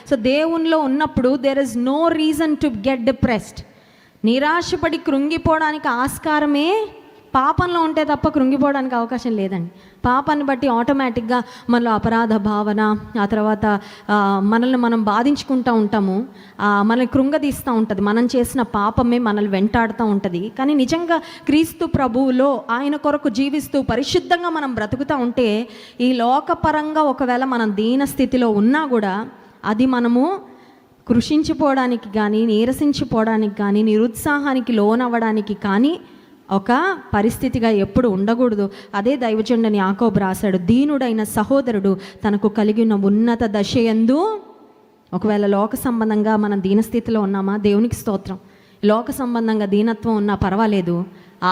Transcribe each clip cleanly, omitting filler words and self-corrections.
So దేవునిలో ఉన్నప్పుడు there is no reason to get depressed. నిరాశపడి కృంగిపోవడానికి ఆస్కారమే పాపంలో ఉంటే తప్ప కృంగిపోవడానికి అవకాశం లేదండి. పాపాన్ని బట్టి ఆటోమేటిక్గా మనలో అపరాధ భావన, ఆ తర్వాత మనల్ని మనం బాధించుకుంటూ ఉంటాము, మనల్ని కృంగదీస్తూ ఉంటుంది. మనం చేసిన పాపమే మనల్ని వెంటాడుతూ ఉంటుంది. కానీ నిజంగా క్రీస్తు ప్రభువులో ఆయన కొరకు జీవిస్తూ పరిశుద్ధంగా మనం బ్రతుకుతూ ఉంటే ఈ లోకపరంగా ఒకవేళ మనం దీన స్థితిలో ఉన్నా కూడా అది మనము కృషించిపోవడానికి కానీ, నీరసించిపోవడానికి కానీ, నిరుత్సాహానికి లోనవ్వడానికి కానీ ఒక పరిస్థితిగా ఎప్పుడు ఉండకూడదు. అదే దైవజనుడని యాకోబు రాశాడు, దీనుడైన సహోదరుడు తనకు కలిగిన ఉన్నత దశయందు, ఒకవేళ లోక సంబంధంగా మనం దీనస్థితిలో ఉన్నామా, దేవునికి స్తోత్రం. లోక సంబంధంగా దీనత్వం ఉన్నా పర్వాలేదు,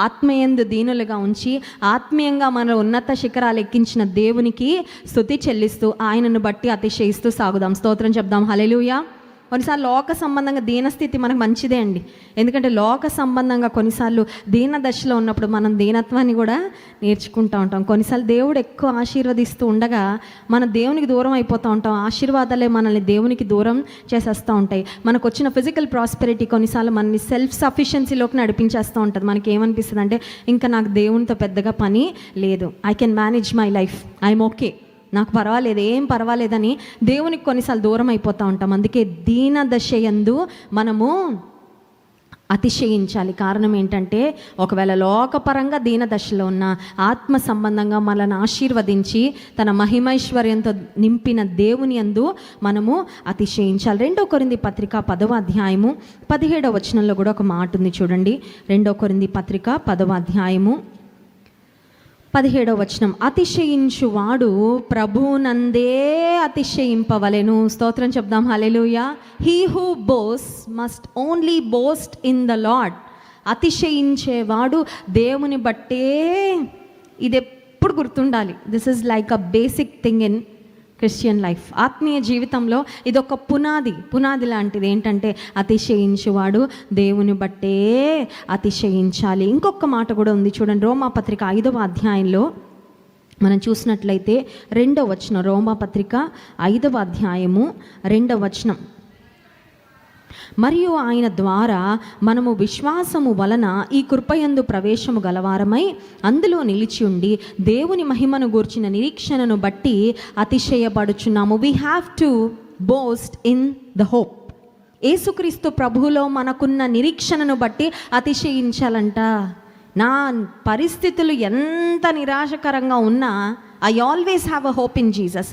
ఆత్మయందు దీనులుగా ఉంచి ఆత్మీయంగా మన ఉన్నత శిఖరాలు ఎక్కించిన దేవునికి స్తుతి చెల్లిస్తూ ఆయనను బట్టి అతిశయిస్తూ సాగుదాం. స్తోత్రం చెప్దాం. హల్లెలూయా. కొన్నిసార్లు లోక సంబంధంగా దీనస్థితి మనకు మంచిదే అండి. ఎందుకంటే లోక సంబంధంగా కొన్నిసార్లు దీన దశలో ఉన్నప్పుడు మనం దీనత్వాన్ని కూడా నేర్చుకుంటూ ఉంటాం. కొన్నిసార్లు దేవుడు ఎక్కువ ఆశీర్వదిస్తూ ఉండగా మన దేవునికి దూరం అయిపోతూ ఉంటాం. ఆశీర్వాదాలే మనల్ని దేవునికి దూరం చేసేస్తూ ఉంటాయి. మనకు వచ్చిన ఫిజికల్ ప్రాస్పెరిటీ కొన్నిసార్లు మనల్ని సెల్ఫ్ సఫిషియన్సీలోకి నడిపించేస్తూ ఉంటుంది. మనకి ఏమనిపిస్తుంది అంటే ఇంకా నాకు దేవునితో పెద్దగా పని లేదు, I can manage my life, I'm okay, నాకు పర్వాలేదు, ఏం పర్వాలేదని దేవునికి కొన్నిసార్లు దూరం అయిపోతూ ఉంటాం. అందుకే దీన దశయందు మనము అతిశయించాలి. కారణం ఏంటంటే ఒకవేళ లోకపరంగా దీన దశలో ఉన్న ఆత్మ సంబంధంగా మనల్ని ఆశీర్వదించి తన మహిమైశ్వర్యంతో నింపిన దేవుని యందు మనము అతిశయించాలి. 2 కొరింథీ పత్రిక 10వ అధ్యాయము 17వ వచనంలో కూడా ఒక మాట ఉంది చూడండి. 2 కొరింథీ పత్రిక 10వ అధ్యాయము 17వ వచనం, అతిశయించువాడు ప్రభువునందే అతిశయింపవలెను. స్తోత్రం చెప్దాం. Hallelujah. He who boasts must only boast in the Lord. అతిశయించేవాడు దేవుని బట్టే. ఇది ఎప్పుడు గుర్తుండాలి. This is like a basic thing in Christian life. ఆత్మీయ జీవితంలో ఇది ఒక పునాది లాంటిది. ఏంటంటే అతిశయించువాడు దేవుని బట్టే అతిశయించాలి. ఇంకొక మాట కూడా ఉంది చూడండి. రోమాపత్రిక 5వ అధ్యాయంలో మనం చూసినట్లయితే 2వ వచనం, రోమాపత్రిక 5వ అధ్యాయము 2వ వచనం, మరియు ఆయన ద్వారా మనము విశ్వాసము వలన ఈ కృపయందు ప్రవేశము గలవారమై అందులో నిలిచి ఉండి దేవుని మహిమను గూర్చిన నిరీక్షణను బట్టి అతిశయపడుచున్నాము. We have to boast in the hope. యేసుక్రీస్తు ప్రభువులో మనకున్న నిరీక్షణను బట్టి అతిశయించాలంట. నా పరిస్థితులు ఎంత నిరాశకరంగా ఉన్నా I always have a hope in Jesus.